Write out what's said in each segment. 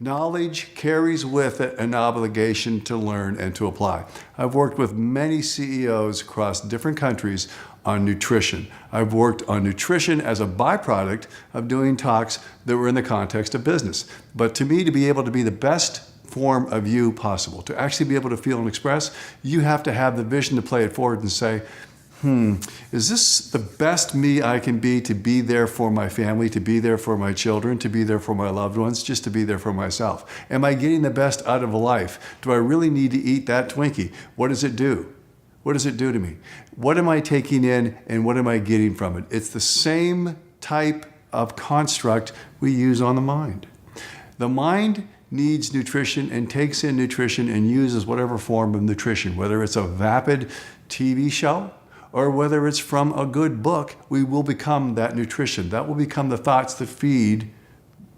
Knowledge carries with it an obligation to learn and to apply. I've worked with many CEOs across different countries on nutrition. I've worked on nutrition as a byproduct of doing talks that were in the context of business. But to me, to be able to be the best form of you possible, to actually be able to feel and express, you have to have the vision to play it forward and say, is this the best me I can be to be there for my family, to be there for my children, to be there for my loved ones, just to be there for myself? Am I getting the best out of life? Do I really need to eat that Twinkie? What does it do? What does it do to me? What am I taking in and what am I getting from it? It's the same type of construct we use on the mind. The mind needs nutrition and takes in nutrition and uses whatever form of nutrition, whether it's a vapid TV show, or whether it's from a good book, we will become that nutrition. That will become the thoughts that feed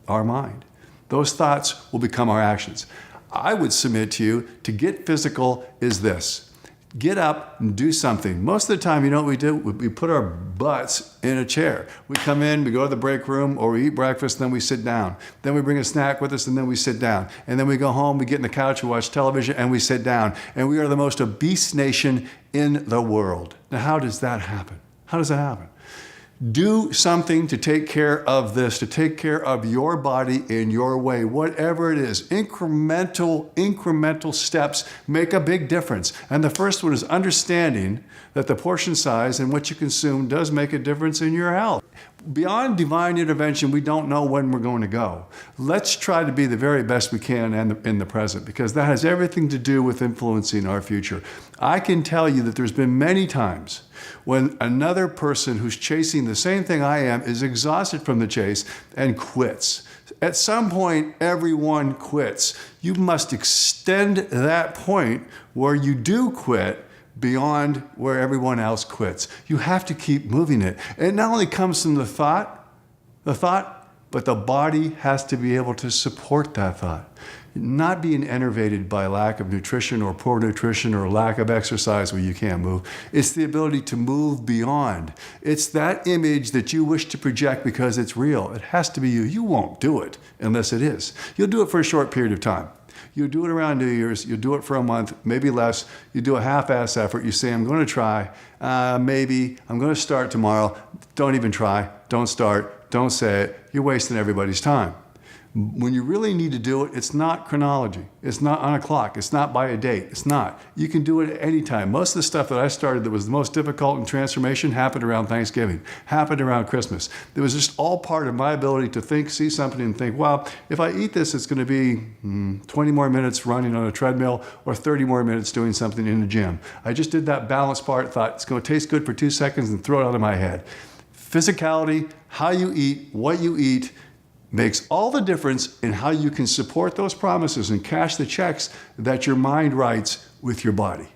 our mind. Those thoughts will become our actions. I would submit to you, to get physical is this. Get up and do something. Most of the time, you know what we do? We put our butts in a chair. We come in, we go to the break room, or we eat breakfast, then we sit down. Then we bring a snack with us, and then we sit down. And then we go home, we get in the couch, we watch television, and we sit down. And we are the most obese nation in the world. Now, how does that happen? How does that happen? Do something to take care of this, to take care of your body in your way, whatever it is. Incremental steps make a big difference. And the first one is understanding that the portion size and what you consume does make a difference in your health. Beyond divine intervention, we don't know when we're going to go. Let's try to be the very best we can in the present, because that has everything to do with influencing our future. I can tell you that there's been many times when another person who's chasing the same thing I am is exhausted from the chase and quits. At some point, everyone quits. You must extend that point where you do quit beyond where everyone else quits. You have to keep moving it. It not only comes from the thought, but the body has to be able to support that thought. Not being enervated by lack of nutrition or poor nutrition or lack of exercise where you can't move. It's the ability to move beyond. It's that image that you wish to project because it's real. It has to be you. You won't do it unless it is. You'll do it for a short period of time. You do it around New Year's, you do it for a month, maybe less. You do a half-ass effort. You say, I'm going to try, maybe, I'm going to start tomorrow. Don't even try, don't start, don't say it. You're wasting everybody's time. When you really need to do it, it's not chronology. It's not on a clock. It's not by a date. It's not. You can do it at any time. Most of the stuff that I started that was the most difficult in transformation happened around Thanksgiving, happened around Christmas. It was just all part of my ability to think, see something and think, well, if I eat this, it's going to be 20 more minutes running on a treadmill or 30 more minutes doing something in the gym. I just did that balance part, thought it's going to taste good for 2 seconds and throw it out of my head. Physicality, how you eat, what you eat, makes all the difference in how you can support those promises and cash the checks that your mind writes with your body.